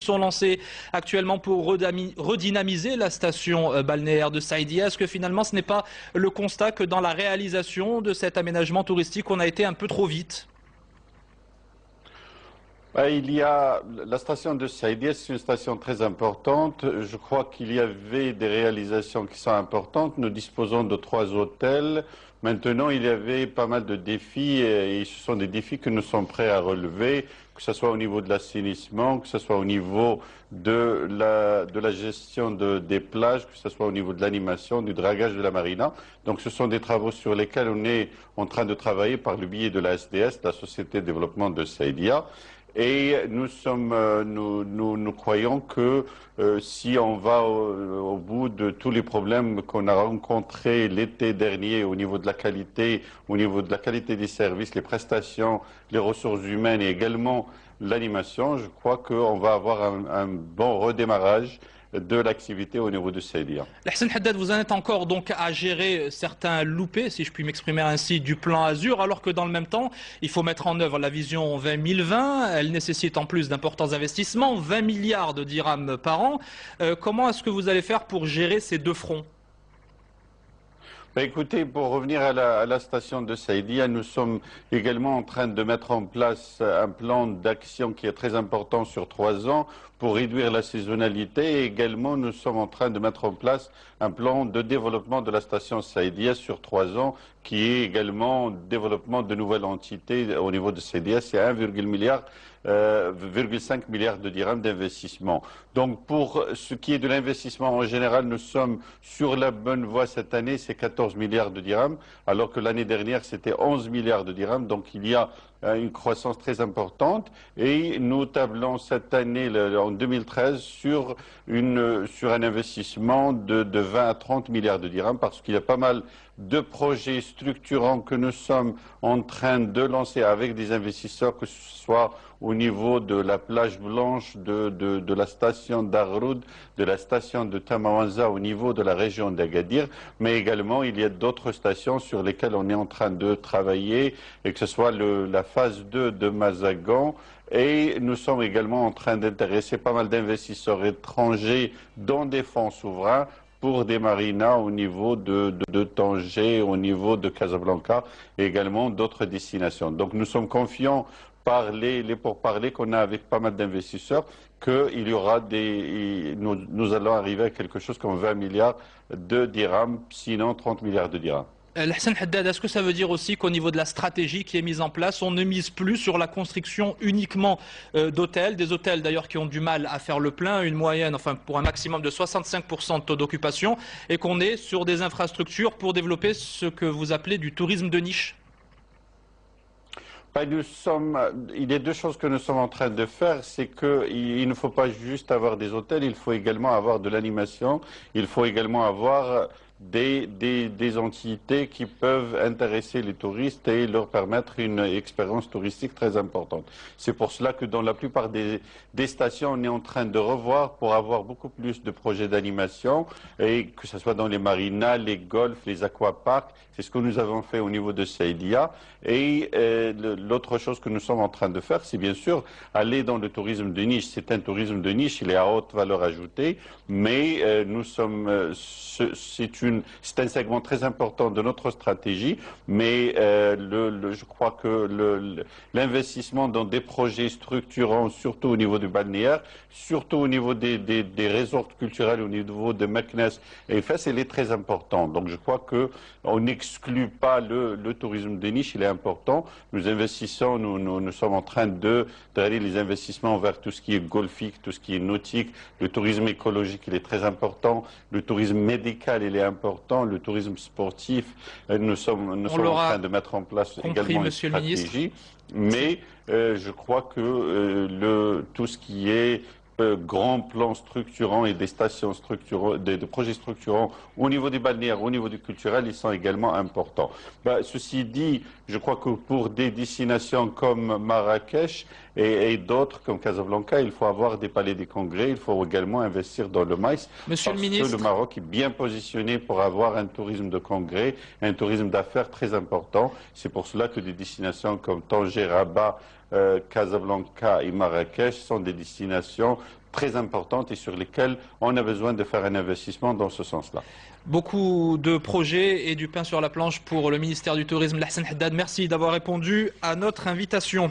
sont lancés actuellement pour redynamiser la station balnéaire de Saïdia. Est-ce que finalement ce n'est pas le constat que dans la réalisation de cet aménagement touristique, on a été un peu trop vite? Il y a la station de Saïdia, c'est une station très importante. Je crois qu'il y avait des réalisations qui sont importantes. Nous disposons de 3 hôtels. Maintenant, il y avait pas mal de défis et ce sont des défis que nous sommes prêts à relever, que ce soit au niveau de l'assainissement, que ce soit au niveau de la gestion des plages, que ce soit au niveau de l'animation, du dragage de la marina. Donc ce sont des travaux sur lesquels on est en train de travailler par le biais de la SDS, la Société de développement de Saïdia. Et nous croyons que si on va au bout de tous les problèmes qu'on a rencontrés l'été dernier au niveau de la qualité, des services, les prestations, les ressources humaines et également l'animation, je crois qu'on va avoir un bon redémarrage de l'activité au niveau de Saïdia. Lahsen Haddad, vous en êtes encore donc à gérer certains loupés, si je puis m'exprimer ainsi, du plan Azur, alors que dans le même temps, il faut mettre en œuvre la vision 2020. Elle nécessite en plus d'importants investissements, 20 milliards de dirhams par an. Comment est-ce que vous allez faire pour gérer ces deux fronts? Écoutez, pour revenir à la station de Saïdia, nous sommes également en train de mettre en place un plan d'action qui est très important sur 3 ans pour réduire la saisonnalité. Et également, nous sommes en train de mettre en place un plan de développement de la station Saïdia sur 3 ans, qui est également développement de nouvelles entités au niveau de Saïdia. C'est 1,5 milliard de dirhams d'investissement. Donc pour ce qui est de l'investissement en général, nous sommes sur la bonne voie cette année, c'est 14 milliards de dirhams, alors que l'année dernière c'était 11 milliards de dirhams. Donc il y a une croissance très importante et nous tablons cette année, en 2013, sur un investissement de 20 à 30 milliards de dirhams parce qu'il y a pas mal de projets structurants que nous sommes en train de lancer avec des investisseurs, que ce soit au niveau de la plage blanche, de la station d'Arroud, de la station de Tamawanza au niveau de la région d'Agadir, mais également il y a d'autres stations sur lesquelles on est en train de travailler, et que ce soit la phase 2 de Mazagan. Et nous sommes également en train d'intéresser pas mal d'investisseurs étrangers dans des fonds souverains pour des marinas au niveau de Tanger, au niveau de Casablanca et également d'autres destinations. Donc nous sommes confiants par les pourparlers qu'on a avec pas mal d'investisseurs qu'il y aura nous allons arriver à quelque chose comme 20 milliards de dirhams, sinon 30 milliards de dirhams. Lahsen Haddad, est-ce que ça veut dire aussi qu'au niveau de la stratégie qui est mise en place, on ne mise plus sur la construction uniquement d'hôtels, des hôtels d'ailleurs qui ont du mal à faire le plein, une moyenne, enfin pour un maximum de 65% de taux d'occupation, et qu'on est sur des infrastructures pour développer ce que vous appelez du tourisme de niche? Il y a 2 choses que nous sommes en train de faire, c'est qu'il ne faut pas juste avoir des hôtels, il faut également avoir de l'animation, il faut également avoir des entités qui peuvent intéresser les touristes et leur permettre une expérience touristique très importante. C'est pour cela que dans la plupart des stations, on est en train de revoir pour avoir beaucoup plus de projets d'animation, et que ce soit dans les marinas, les golfs, les aquaparks. C'est ce que nous avons fait au niveau de Saïdia. Et l'autre chose que nous sommes en train de faire, c'est bien sûr aller dans le tourisme de niche. C'est un tourisme de niche, il est à haute valeur ajoutée, mais c'est un segment très important de notre stratégie, mais je crois que l'investissement dans des projets structurants, surtout au niveau du balnéaire, surtout au niveau des resorts culturels, au niveau de Meknes et Fès, il est très important. Donc je crois qu'on n'exclut pas le tourisme de niche, il est important. Nous investissons, nous sommes en train d'aller les investissements vers tout ce qui est golfique, tout ce qui est nautique, le tourisme écologique, il est très important, le tourisme médical, il est important, le tourisme sportif, nous sommes en train de mettre en place également une stratégie, mais je crois que tout ce qui est grands plans structurants et des stations structurantes, des projets structurants au niveau des balnéaires, au niveau du culturel, ils sont également importants. Ceci dit, je crois que pour des destinations comme Marrakech et d'autres comme Casablanca, il faut avoir des palais des congrès, il faut également investir dans le maïs. Monsieur le ministre, que le Maroc est bien positionné pour avoir un tourisme de congrès, un tourisme d'affaires très important. C'est pour cela que des destinations comme Tanger, Rabat, Casablanca et Marrakech sont des destinations très importantes et sur lesquelles on a besoin de faire un investissement dans ce sens-là. Beaucoup de projets et du pain sur la planche pour le ministère du Tourisme. Lahsen Haddad, merci d'avoir répondu à notre invitation.